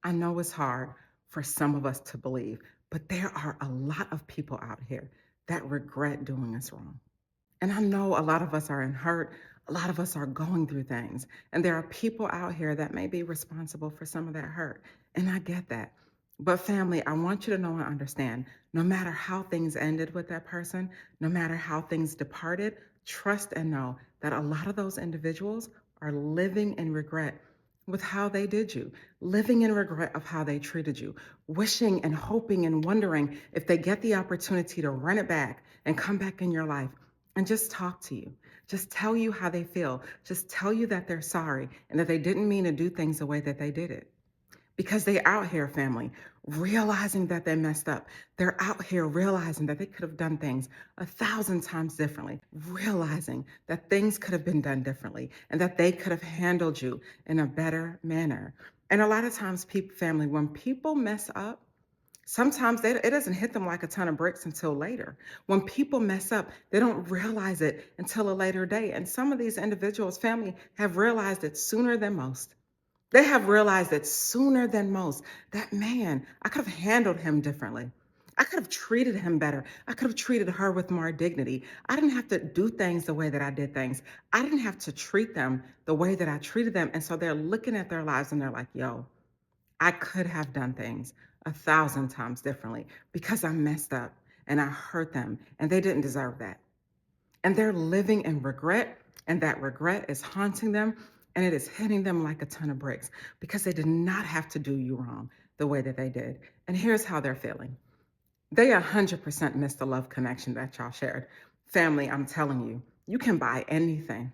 I know it's hard for some of us to believe, but there are a lot of people out here that regret doing us wrong. And I know a lot of us are in hurt. A lot of us are going through things. And there are people out here that may be responsible for some of that hurt. And I get that. But family, I want you to know and understand, no matter how things ended with that person, no matter how things departed, trust and know that a lot of those individuals are living in regret with how they did you, living in regret of how they treated you, wishing and hoping and wondering if they get the opportunity to run it back and come back in your life and just talk to you, just tell you how they feel, just tell you that they're sorry and that they didn't mean to do things the way that they did it. Because they out here, family, realizing that they messed up. They're out here realizing that they could have done things 1,000 times differently, realizing that things could have been done differently and that they could have handled you in a better manner. And a lot of times, people, family, when people mess up, sometimes it doesn't hit them like a ton of bricks until later. When people mess up, they don't realize it until a later day. And some of these individuals, family, have realized it sooner than most. They have realized it sooner than most that, man, I could have handled him differently. I could have treated him better. I could have treated her with more dignity. I didn't have to do things the way that I did things. I didn't have to treat them the way that I treated them. And so they're looking at their lives and they're like, yo, I could have done things 1,000 times differently because I messed up and I hurt them and they didn't deserve that. And they're living in regret, and that regret is haunting them and it is hitting them like a ton of bricks because they did not have to do you wrong the way that they did. And here's how they're feeling. They 100% missed the love connection that y'all shared. Family, I'm telling you, you can buy anything.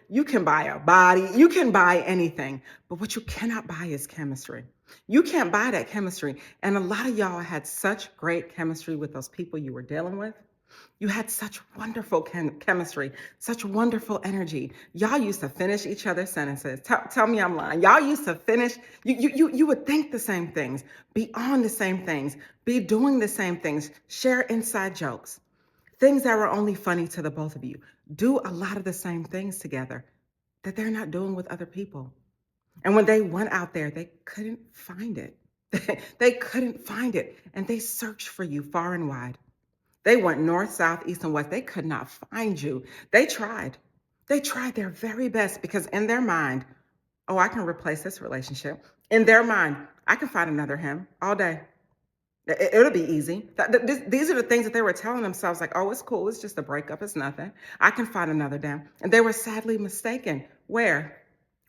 You can buy a body, you can buy anything, but what you cannot buy is chemistry. You can't buy that chemistry. And a lot of y'all had such great chemistry with those people you were dealing with. You had such wonderful chemistry, such wonderful energy. Y'all used to finish each other's sentences. Tell me I'm lying. Y'all used to finish, you would think the same things, be on the same things, be doing the same things, share inside jokes, things that were only funny to the both of you. Do a lot of the same things together that they're not doing with other people. And when they went out there, they couldn't find it. They couldn't find it. And they searched for you far and wide. They went north, south, east, and west. They could not find you. They tried. They tried their very best because in their mind, oh, I can replace this relationship. In their mind, I can find another him all day. It'll be easy. These are the things that they were telling themselves, like, oh, it's cool. It's just a breakup. It's nothing. I can find another them. And they were sadly mistaken. Where?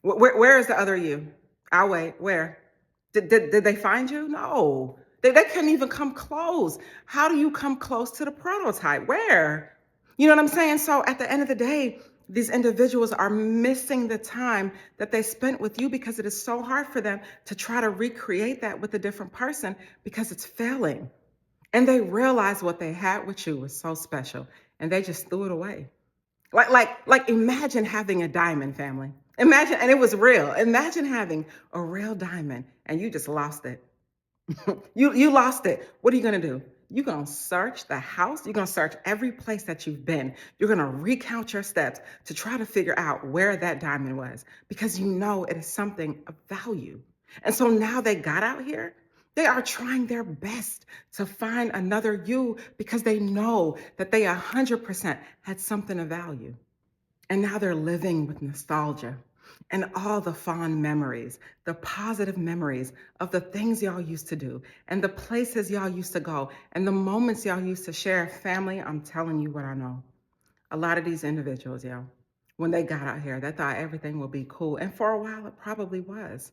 Where is the other you? I'll wait. Where? Did they find you? No. They couldn't even come close. How do you come close to the prototype? Where? You know what I'm saying? So at the end of the day, these individuals are missing the time that they spent with you because it is so hard for them to try to recreate that with a different person because it's failing. And they realized what they had with you was so special and they just threw it away. Like imagine having a diamond, family. Imagine, and it was real. Imagine having a real diamond and you just lost it. You lost it. What are you gonna do? You're gonna search the house. You're gonna search every place that you've been. You're gonna recount your steps to try to figure out where that diamond was because you know it is something of value. And so now they got out here. They are trying their best to find another you because they know that they 100% had something of value. And now they're living with nostalgia and all the fond memories, the positive memories of the things y'all used to do and the places y'all used to go and the moments y'all used to share. Family, I'm telling you what I know. A lot of these individuals, y'all, when they got out here, they thought everything would be cool. And for a while, it probably was.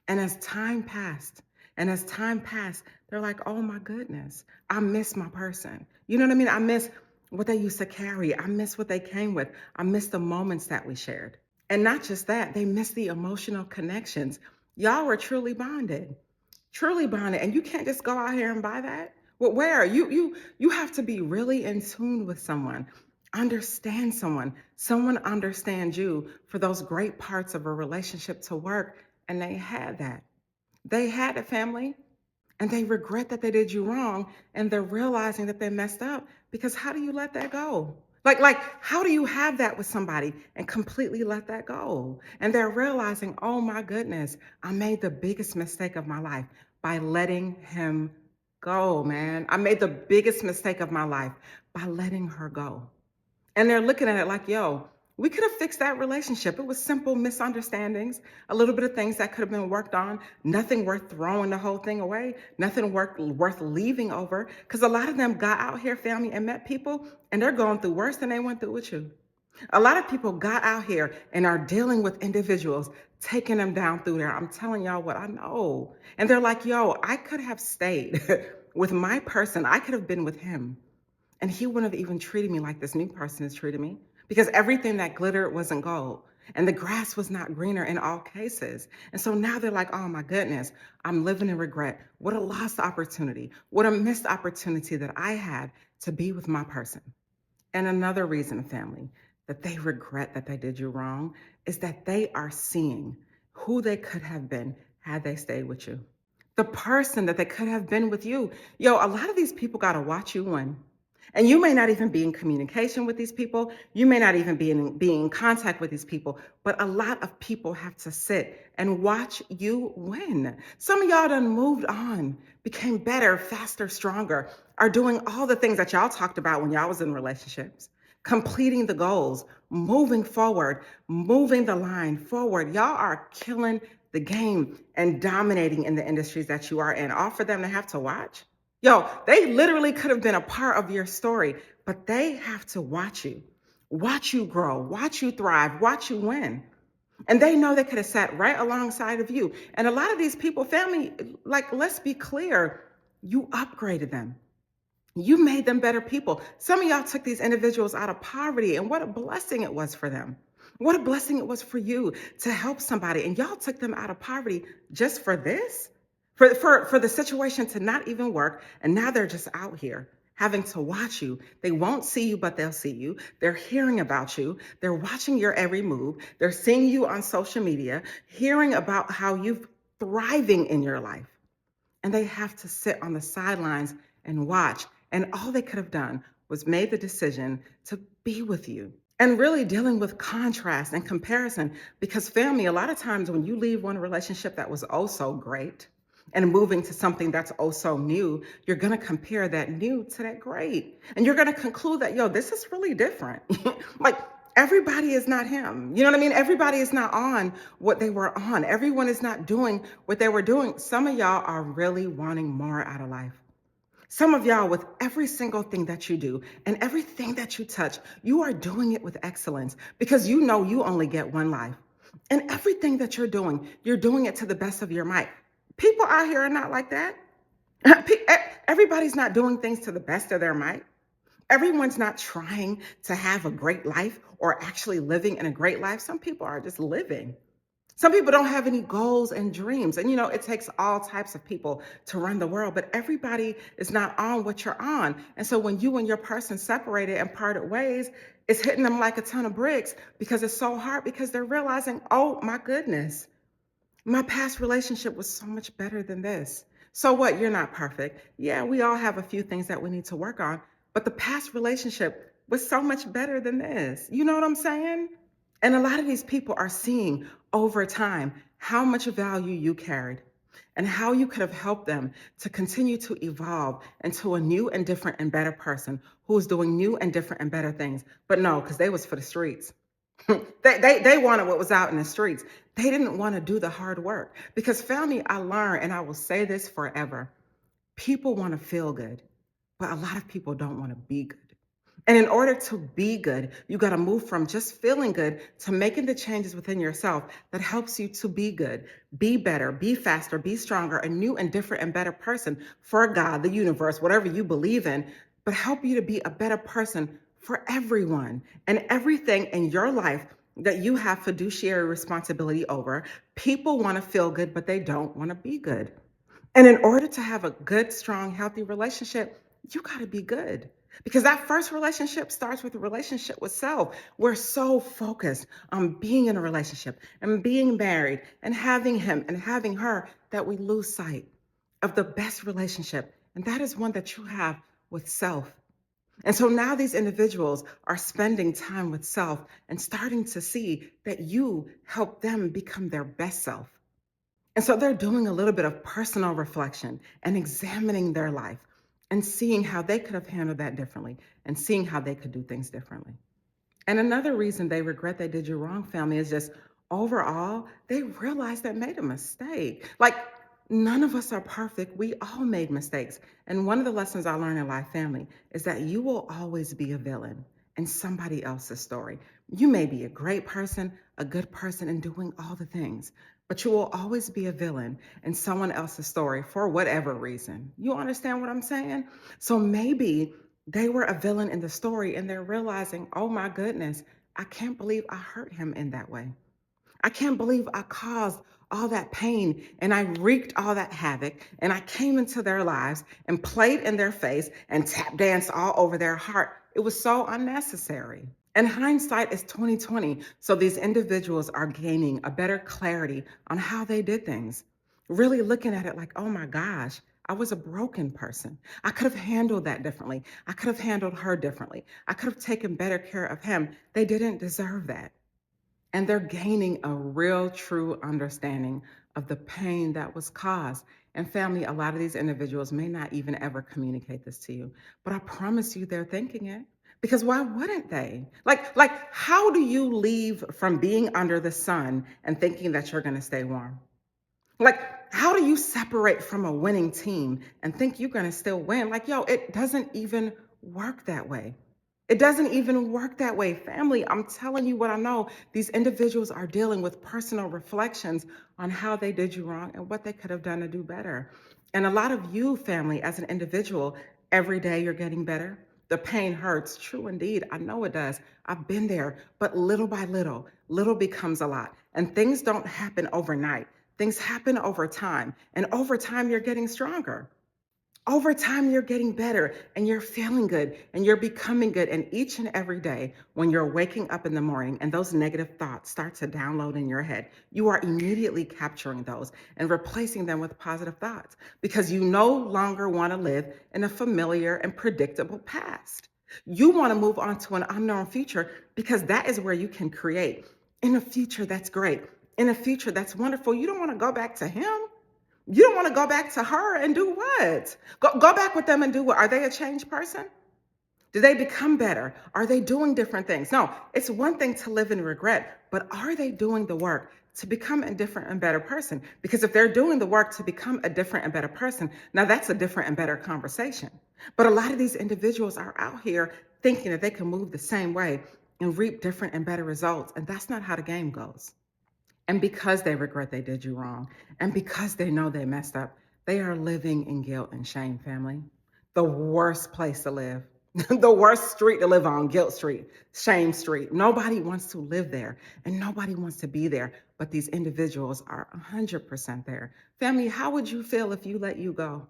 And as time passed, they're like, oh my goodness, I miss my person. You know what I mean? I miss what they used to carry. I miss what they came with. I miss the moments that we shared. And not just that, they miss the emotional connections. Y'all were truly bonded. And you can't just go out here and buy that. Well, where? You have to be really in tune with someone, understand someone. Someone understands you for those great parts of a relationship to work. And they had that. They had a family and they regret that they did you wrong and they're realizing that they messed up because how do you let that go? How do you have that with somebody and completely let that go? And they're realizing, oh my goodness, I made the biggest mistake of my life by letting him go, man. I made the biggest mistake of my life by letting her go. And they're looking at it like, yo, we could have fixed that relationship. It was simple misunderstandings, a little bit of things that could have been worked on, nothing worth throwing the whole thing away, nothing worth leaving over. Because a lot of them got out here, family, and met people, and they're going through worse than they went through with you. A lot of people got out here and are dealing with individuals, taking them down through there. I'm telling y'all what I know. And they're like, yo, I could have stayed with my person. I could have been with him. And he wouldn't have even treated me like this new person has treated me because everything that glittered wasn't gold. And the grass was not greener in all cases. And so now they're like, oh my goodness, I'm living in regret. What a lost opportunity. What a missed opportunity that I had to be with my person. And another reason, family, that they regret that they did you wrong is that they are seeing who they could have been had they stayed with you. The person that they could have been with you. Yo, a lot of these people got to watch you win. And you may not even be in communication with these people. You may not even be in contact with these people. But a lot of people have to sit and watch you win. Some of y'all done moved on, became better, faster, stronger, are doing all the things that y'all talked about when y'all was in relationships, completing the goals, moving forward, moving the line forward. Y'all are killing the game and dominating in the industries that you are in. All for them to have to watch. Yo, they literally could have been a part of your story, but they have to watch you grow, watch you thrive, watch you win. And they know they could have sat right alongside of you. And a lot of these people, family, like, let's be clear, you upgraded them. You made them better people. Some of y'all took these individuals out of poverty, and what a blessing it was for them. What a blessing it was for you to help somebody. And y'all took them out of poverty just for this? For the situation to not even work. And now they're just out here having to watch you. They won't see you, but they'll see you. They're hearing about you. They're watching your every move. They're seeing you on social media, hearing about how you're thriving in your life. And they have to sit on the sidelines and watch. And all they could have done was made the decision to be with you. And really dealing with contrast and comparison. Because, family, a lot of times when you leave one relationship that was oh so great and moving to something that's oh so new, you're going to compare that new to that great. And you're going to conclude that, yo, this is really different. Like, everybody is not him. You know what I mean? Everybody is not on what they were on. Everyone is not doing what they were doing. Some of y'all are really wanting more out of life. Some of y'all, with every single thing that you do and everything that you touch, you are doing it with excellence because you know you only get one life. And everything that you're doing it to the best of your might. People out here are not like that. Everybody's not doing things to the best of their might. Everyone's not trying to have a great life or actually living in a great life. Some people are just living. Some people don't have any goals and dreams. And it takes all types of people to run the world, but everybody is not on what you're on. And so when you and your person separated and parted ways, it's hitting them like a ton of bricks because it's so hard because they're realizing, oh my goodness, my past relationship was so much better than this. So what? You're not perfect. Yeah, we all have a few things that we need to work on, but the past relationship was so much better than this. You know what I'm saying? And a lot of these people are seeing over time how much value you carried and how you could have helped them to continue to evolve into a new and different and better person who's doing new and different and better things. But no, because they was for the streets. They wanted what was out in the streets. They didn't want to do the hard work. Because, family, I learned, and I will say this forever, people want to feel good, but a lot of people don't want to be good. And in order to be good, you got to move from just feeling good to making the changes within yourself that helps you to be good, be better, be faster, be stronger, a new and different and better person for God, the universe, whatever you believe in, but help you to be a better person for everyone and everything in your life that you have fiduciary responsibility over. People want to feel good, but they don't want to be good. And in order to have a good, strong, healthy relationship, you got to be good. Because that first relationship starts with a relationship with self. We're so focused on being in a relationship and being married and having him and having her that we lose sight of the best relationship. And that is one that you have with self. And so now these individuals are spending time with self and starting to see that you help them become their best self. And so they're doing a little bit of personal reflection and examining their life and seeing how they could have handled that differently and seeing how they could do things differently. And another reason they regret they did you wrong, family, is just overall, they realized they made a mistake. Like, none of us are perfect. We all made mistakes. And one of the lessons I learned in life, family, is that you will always be a villain in somebody else's story. You may be a great person, a good person, and doing all the things, but you will always be a villain in someone else's story for whatever reason. You understand what I'm saying? So maybe they were a villain in the story and they're realizing, oh my goodness, I can't believe I hurt him in that way. I can't believe I caused all that pain and I wreaked all that havoc and I came into their lives and played in their face and tap danced all over their heart. It was so unnecessary. And hindsight is 2020. So these individuals are gaining a better clarity on how they did things. Really looking at it like, oh my gosh, I was a broken person. I could have handled that differently. I could have handled her differently. I could have taken better care of him. They didn't deserve that. And they're gaining a real, true understanding of the pain that was caused. And family, a lot of these individuals may not even ever communicate this to you, but I promise you they're thinking it. Because why wouldn't they? Like, how do you leave from being under the sun and thinking that you're gonna stay warm? Like, how do you separate from a winning team and think you're gonna still win? Like, yo, it doesn't even work that way. It doesn't even work that way. Family, I'm telling you what I know. These individuals are dealing with personal reflections on how they did you wrong and what they could have done to do better. And a lot of you, family, as an individual, every day you're getting better. The pain hurts. True indeed. I know it does. I've been there. But little by little, little becomes a lot. And things don't happen overnight. Things happen over time. And over time, you're getting stronger. Over time, you're getting better and you're feeling good and you're becoming good. And each and every day, when you're waking up in the morning and those negative thoughts start to download in your head, you are immediately capturing those and replacing them with positive thoughts because you no longer want to live in a familiar and predictable past. You want to move on to an unknown future because that is where you can create in a future that's great, in a future that's wonderful. You don't want to go back to him. You don't want to go back to her and do what? Go back with them and do what? Are they a changed person? Do they become better? Are they doing different things? No, it's one thing to live in regret, but are they doing the work to become a different and better person? Because if they're doing the work to become a different and better person, now that's a different and better conversation. But a lot of these individuals are out here thinking that they can move the same way and reap different and better results. And that's not how the game goes. And because they regret they did you wrong, and because they know they messed up, they are living in guilt and shame, family. The worst place to live, the worst street to live on, guilt street, shame street. Nobody wants to live there and nobody wants to be there, but these individuals are 100% there. Family, how would you feel if you let you go?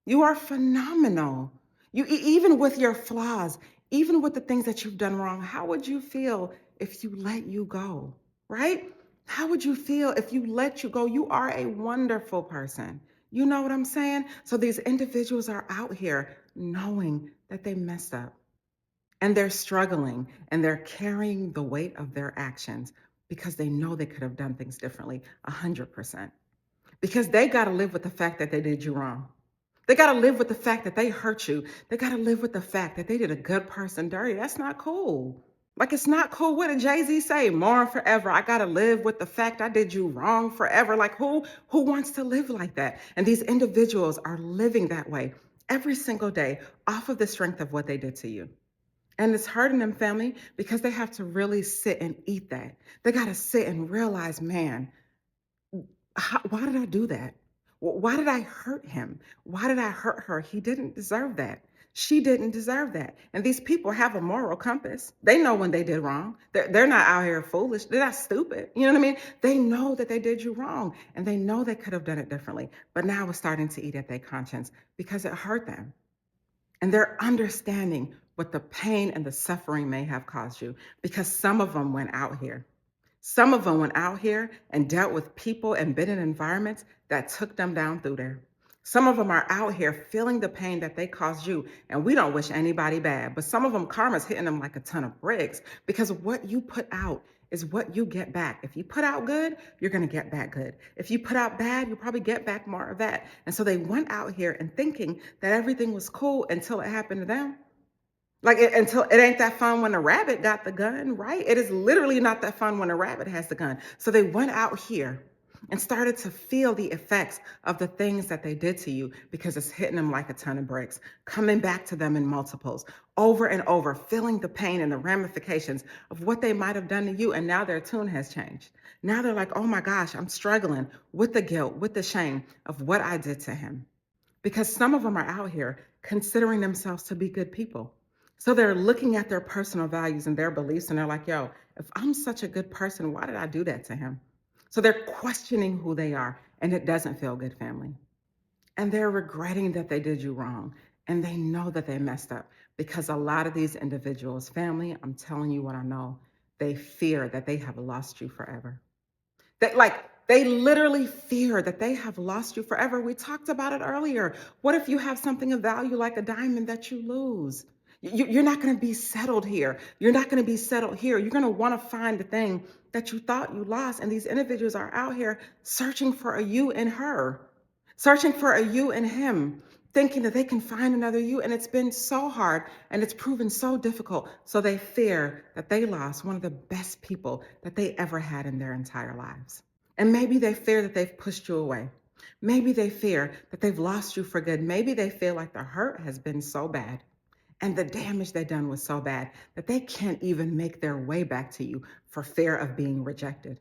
You are phenomenal. Even with your flaws, even with the things that you've done wrong, how would you feel if you let you go? Right? How would you feel if you let you go? You are a wonderful person. You know what I'm saying? So these individuals are out here knowing that they messed up and they're struggling and they're carrying the weight of their actions because they know they could have done things differently 100%. Because they got to live with the fact that they did you wrong. They got to live with the fact that they hurt you. They got to live with the fact that they did a good person dirty. That's not cool. Like, it's not cool. What did Jay-Z say? Mourn forever. I got to live with the fact I did you wrong forever. Like, who wants to live like that? And these individuals are living that way every single day off of the strength of what they did to you. And it's hurting them, family, because they have to really sit and eat that. They got to sit and realize, man, why did I do that? Why did I hurt him? Why did I hurt her? He didn't deserve that. She didn't deserve that. And these people have a moral compass. They know when they did wrong. They're not out here foolish. They're not stupid. You know what I mean? They know that they did you wrong and they know they could have done it differently. But now it's starting to eat at their conscience because it hurt them. And they're understanding what the pain and the suffering may have caused you because some of them went out here. Some of them went out here and dealt with people and been in environments that took them down through there. Some of them are out here feeling the pain that they caused you, and we don't wish anybody bad. But some of them, karma's hitting them like a ton of bricks because what you put out is what you get back. If you put out good, you're going to get back good. If you put out bad, you'll probably get back more of that. And so they went out here and thinking that everything was cool until it happened to them. Like until it ain't that fun when a rabbit got the gun, right? It is literally not that fun when a rabbit has the gun. So they went out here and started to feel the effects of the things that they did to you because it's hitting them like a ton of bricks, coming back to them in multiples, over and over, feeling the pain and the ramifications of what they might have done to you. And now their tune has changed. Now they're like, oh my gosh, I'm struggling with the guilt, with the shame of what I did to him. Because some of them are out here considering themselves to be good people. So they're looking at their personal values and their beliefs, and they're like, yo, if I'm such a good person, why did I do that to him? So they're questioning who they are, and it doesn't feel good, family. And they're regretting that they did you wrong, and they know that they messed up because a lot of these individuals, family, I'm telling you what I know, they fear that they have lost you forever. They literally fear that they have lost you forever. We talked about it earlier. What if you have something of value like a diamond that you lose? You're not going to be settled here. You're not going to be settled here. You're going to want to find the thing that you thought you lost. And these individuals are out here searching for a you and her, searching for a you and him, thinking that they can find another you. And it's been so hard and it's proven so difficult. So they fear that they lost one of the best people that they ever had in their entire lives. And maybe they fear that they've pushed you away. Maybe they fear that they've lost you for good. Maybe they feel like the hurt has been so bad and the damage they done was so bad that they can't even make their way back to you for fear of being rejected.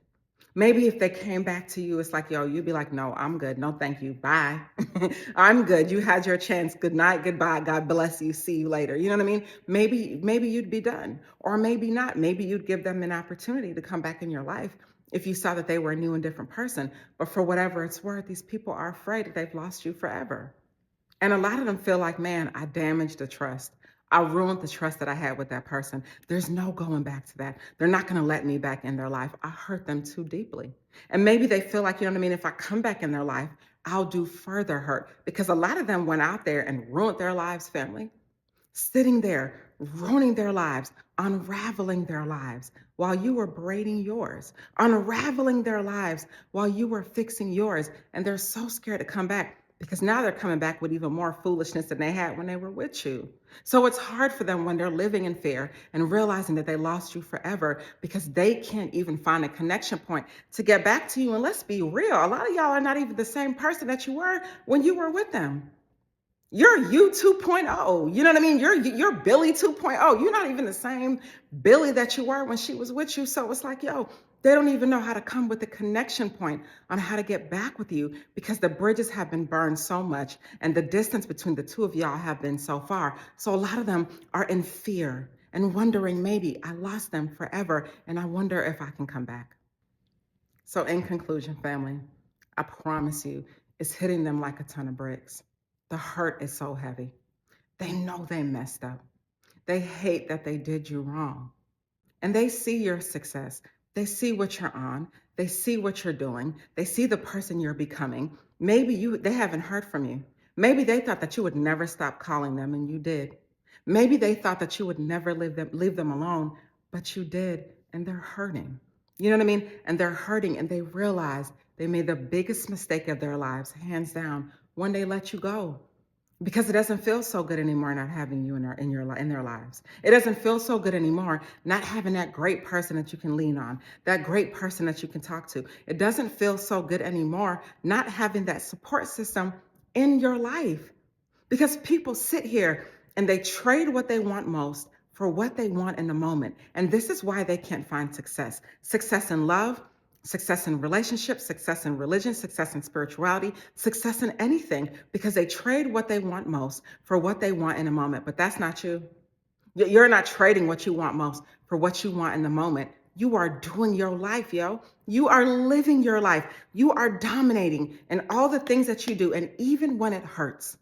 Maybe if they came back to you, it's like, yo, you'd be like, no, I'm good. No, thank you. Bye. I'm good. You had your chance. Good night. Goodbye. God bless you. See you later. You know what I mean? Maybe you'd be done, or maybe not. Maybe you'd give them an opportunity to come back in your life if you saw that they were a new and different person. But for whatever it's worth, these people are afraid that they've lost you forever. And a lot of them feel like, man, I damaged the trust. I ruined the trust that I had with that person. There's no going back to that. They're not going to let me back in their life. I hurt them too deeply. And maybe they feel like, you know what I mean? If I come back in their life, I'll do further hurt because a lot of them went out there and ruined their lives, family, sitting there, ruining their lives, unraveling their lives while you were braiding yours, unraveling their lives while you were fixing yours. And they're so scared to come back because now they're coming back with even more foolishness than they had when they were with you. So it's hard for them when they're living in fear and realizing that they lost you forever because they can't even find a connection point to get back to you. And let's be real, a lot of y'all are not even the same person that you were when you were with them. You're you 2.0. You know what I mean? You're Billy 2.0. You're not even the same Billy that you were when she was with you. So it's like, yo, they don't even know how to come with a connection point on how to get back with you because the bridges have been burned so much and the distance between the two of y'all have been so far. So a lot of them are in fear and wondering, maybe I lost them forever and I wonder if I can come back. So in conclusion, family, I promise you, it's hitting them like a ton of bricks. The hurt is so heavy. They know they messed up. They hate that they did you wrong. And they see your success. They see what you're on. They see what you're doing. They see the person you're becoming. Maybe they haven't heard from you. Maybe they thought that you would never stop calling them and you did. Maybe they thought that you would never leave them alone, but you did, and they're hurting. You know what I mean? And they're hurting and they realize they made the biggest mistake of their lives, hands down, when they let you go. Because it doesn't feel so good anymore not having you in their lives. It doesn't feel so good anymore not having that great person that you can lean on, that great person that you can talk to. It doesn't feel so good anymore not having that support system in your life. Because people sit here and they trade what they want most for what they want in the moment. And this is why they can't find success. Success in love, success in relationships, success in religion, success in spirituality, success in anything, because they trade what they want most for what they want in a moment. But that's not you. You're not trading what you want most for what you want in the moment. You are doing your life, yo. You are living your life. You are dominating in all the things that you do. And even when it hurts,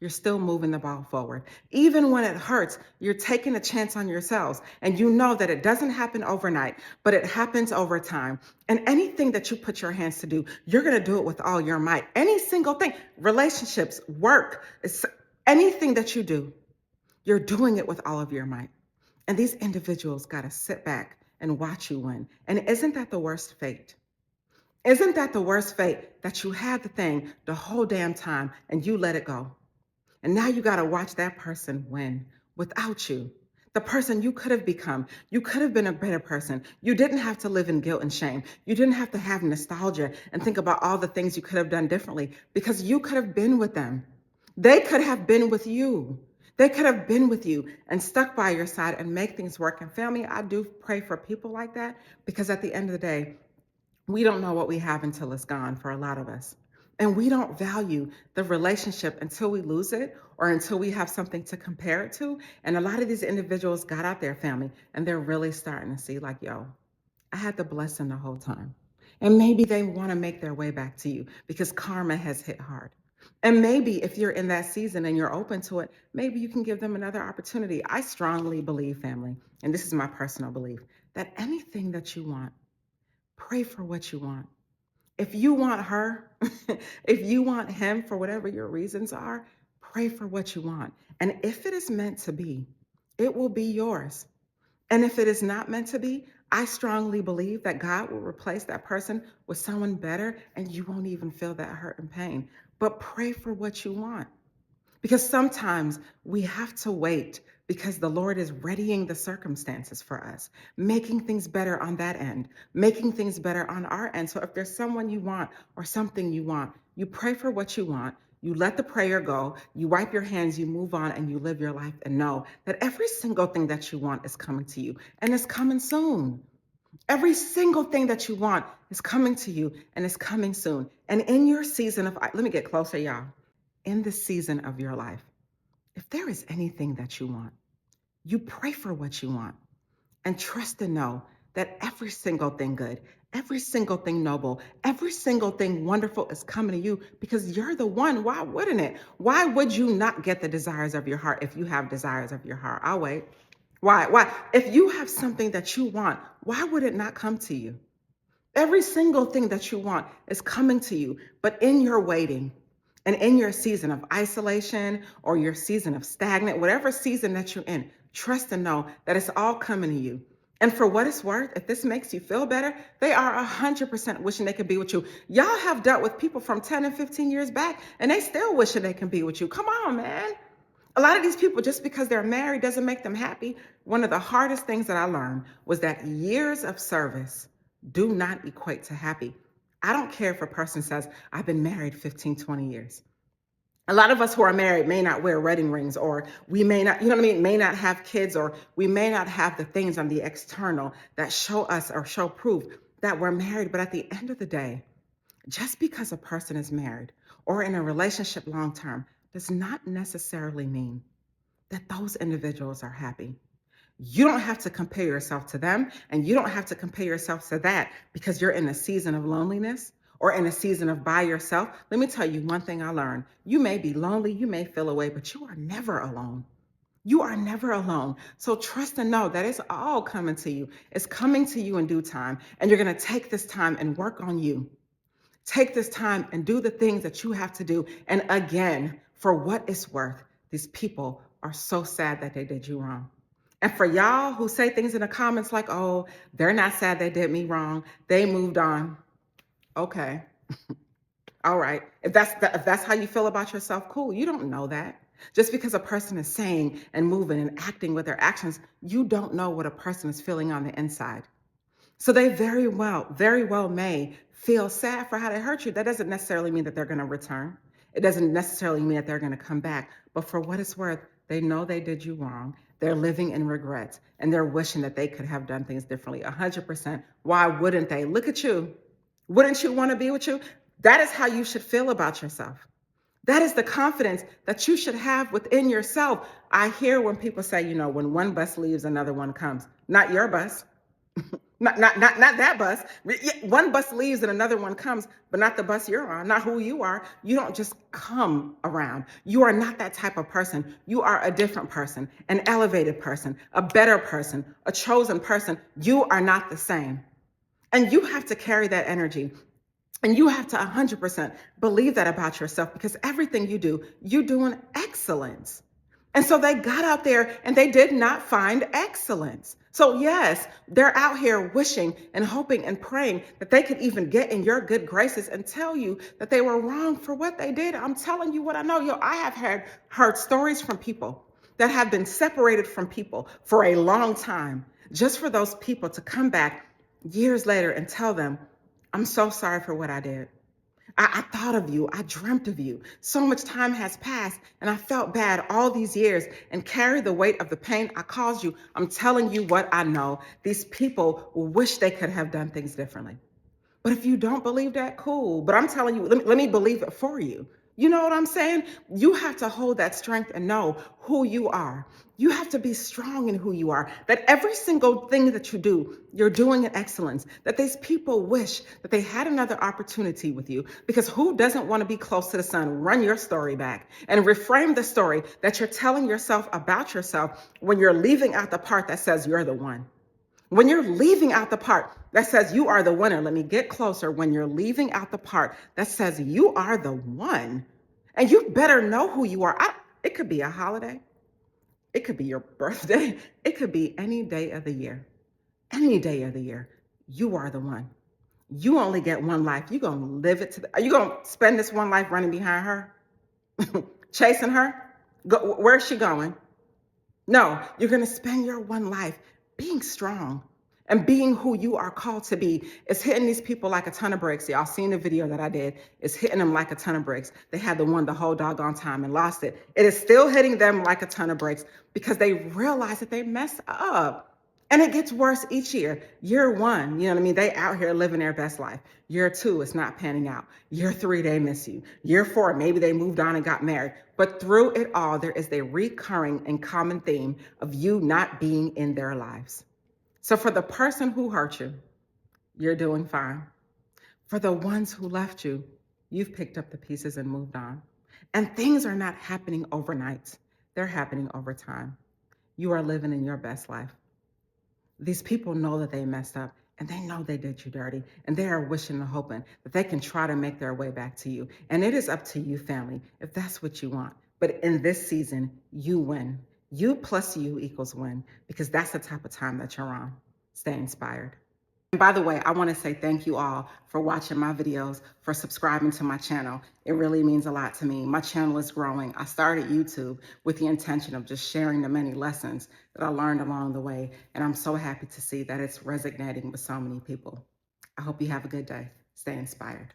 you're still moving the ball forward. Even when it hurts, you're taking a chance on yourselves. And you know that it doesn't happen overnight, but it happens over time. And anything that you put your hands to do, you're going to do it with all your might. Any single thing, relationships, work, anything that you do, you're doing it with all of your might. And these individuals got to sit back and watch you win. And isn't that the worst fate? Isn't that the worst fate, that you had the thing the whole damn time and you let it go? And now you got to watch that person win without you. The person you could have become. You could have been a better person. You didn't have to live in guilt and shame. You didn't have to have nostalgia and think about all the things you could have done differently, because you could have been with them. They could have been with you. They could have been with you and stuck by your side and make things work. And family, I do pray for people like that, because at the end of the day, we don't know what we have until it's gone for a lot of us. And we don't value the relationship until we lose it or until we have something to compare it to. And a lot of these individuals got out there, family, and they're really starting to see like, yo, I had the blessing the whole time. And maybe they want to make their way back to you because karma has hit hard. And maybe if you're in that season and you're open to it, maybe you can give them another opportunity. I strongly believe, family, and this is my personal belief, that anything that you want, pray for what you want. If you want her, if you want him, for whatever your reasons are, pray for what you want. And if it is meant to be, it will be yours. And if it is not meant to be, I strongly believe that God will replace that person with someone better, and you won't even feel that hurt and pain. But pray for what you want. Because sometimes we have to wait, because the Lord is readying the circumstances for us, making things better on that end, making things better on our end. So if there's someone you want or something you want, you pray for what you want, you let the prayer go, you wipe your hands, you move on, and you live your life and know that every single thing that you want is coming to you, and it's coming soon. Every single thing that you want is coming to you, and it's coming soon. And in your season of, let me get closer, y'all. In the season of your life, if there is anything that you want, you pray for what you want and trust and know that every single thing good, every single thing noble, every single thing wonderful is coming to you, because you're the one. Why wouldn't it? Why would you not get the desires of your heart if you have desires of your heart? I'll wait. Why? Why? If you have something that you want, why would it not come to you? Every single thing that you want is coming to you, but in your waiting, and in your season of isolation or your season of stagnant, whatever season that you're in, trust and know that it's all coming to you. And for what it's worth, if this makes you feel better, they are 100% wishing they could be with you. Y'all have dealt with people from 10 and 15 years back, and they still wishing they can be with you. Come on, man. A lot of these people, just because they're married doesn't make them happy. One of the hardest things that I learned was that years of service do not equate to happy. I don't care if a person says, I've been married 15, 20 years. A lot of us who are married may not wear wedding rings, or we may not, may not have kids, or we may not have the things on the external that show us or show proof that we're married. But at the end of the day, just because a person is married or in a relationship long term does not necessarily mean that those individuals are happy. You don't have to compare yourself to them, and you don't have to compare yourself to that because you're in a season of loneliness or in a season of by yourself. Let me tell you one thing I learned. You may be lonely, you may feel away, but you are never alone. You are never alone. So trust and know that it's all coming to you. It's coming to you in due time, and you're going to take this time and work on you. Take this time and do the things that you have to do. And again, for what it's worth, these people are so sad that they did you wrong. And for y'all who say things in the comments like, oh, they're not sad they did me wrong, they moved on. Okay. All right. If that's how you feel about yourself, cool. You don't know that. Just because a person is saying and moving and acting with their actions, you don't know what a person is feeling on the inside. So they very well may feel sad for how they hurt you. That doesn't necessarily mean that they're going to return. It doesn't necessarily mean that they're going to come back. But for what it's worth, they know they did you wrong. They're living in regret, and they're wishing that they could have done things differently. 100%. Why wouldn't they? Look at you. Wouldn't you want to be with you? That is how you should feel about yourself. That is the confidence that you should have within yourself. I hear when people say, when one bus leaves, another one comes. Not your bus. Not that bus. One bus leaves and another one comes, but not the bus you're on, not who you are. You don't just come around. You are not that type of person. You are a different person, an elevated person, a better person, a chosen person. You are not the same. And you have to carry that energy. And you have to 100% believe that about yourself, because everything you do, you do in excellence. And so they got out there and they did not find excellence. So, yes, they're out here wishing and hoping and praying that they could even get in your good graces and tell you that they were wrong for what they did. I'm telling you what I know. I have heard stories from people that have been separated from people for a long time, just for those people to come back years later and tell them, I'm so sorry for what I did. I thought of you. I dreamt of you. So much time has passed, and I felt bad all these years and carried the weight of the pain I caused you. I'm telling you what I know. These people wish they could have done things differently. But if you don't believe that, cool. But I'm telling you, let me believe it for you. You know what I'm saying? You have to hold that strength and know who you are. You have to be strong in who you are. That every single thing that you do, you're doing in excellence. That these people wish that they had another opportunity with you. Because who doesn't want to be close to the sun? Run your story back and reframe the story that you're telling yourself about yourself when you're leaving out the part that says you're the one. When you're leaving out the part that says you are the winner, let me get closer. When you're leaving out the part that says you are the one, and you better know who you are. It could be a holiday. It could be your birthday. It could be any day of the year. Any day of the year. You are the one. You only get one life. You're going to live it are you going to spend this one life running behind her? Chasing her? Where's she going? No, you're going to spend your one life being strong and being who you are called to be. It's hitting these people like a ton of bricks. Y'all seen the video that I did. It's hitting them like a ton of bricks. They had the one the whole doggone time and lost it. It is still hitting them like a ton of bricks because they realize that they messed up. And it gets worse each year. Year one, you know what I mean? They out here living their best life. Year two, it's not panning out. Year three, they miss you. Year four, maybe they moved on and got married. But through it all, there is a recurring and common theme of you not being in their lives. So for the person who hurt you, you're doing fine. For the ones who left you, you've picked up the pieces and moved on. And things are not happening overnight. They're happening over time. You are living in your best life. These people know that they messed up and they know they did you dirty, and they are wishing and hoping that they can try to make their way back to you. And it is up to you, family, if that's what you want. But in this season, you win. You plus you equals win, because that's the type of time that you're on. Stay inspired. And by the way, I want to say thank you all for watching my videos, for subscribing to my channel. It really means a lot to me. My channel is growing. I started YouTube with the intention of just sharing the many lessons that I learned along the way. And I'm so happy to see that it's resonating with so many people. I hope you have a good day. Stay inspired.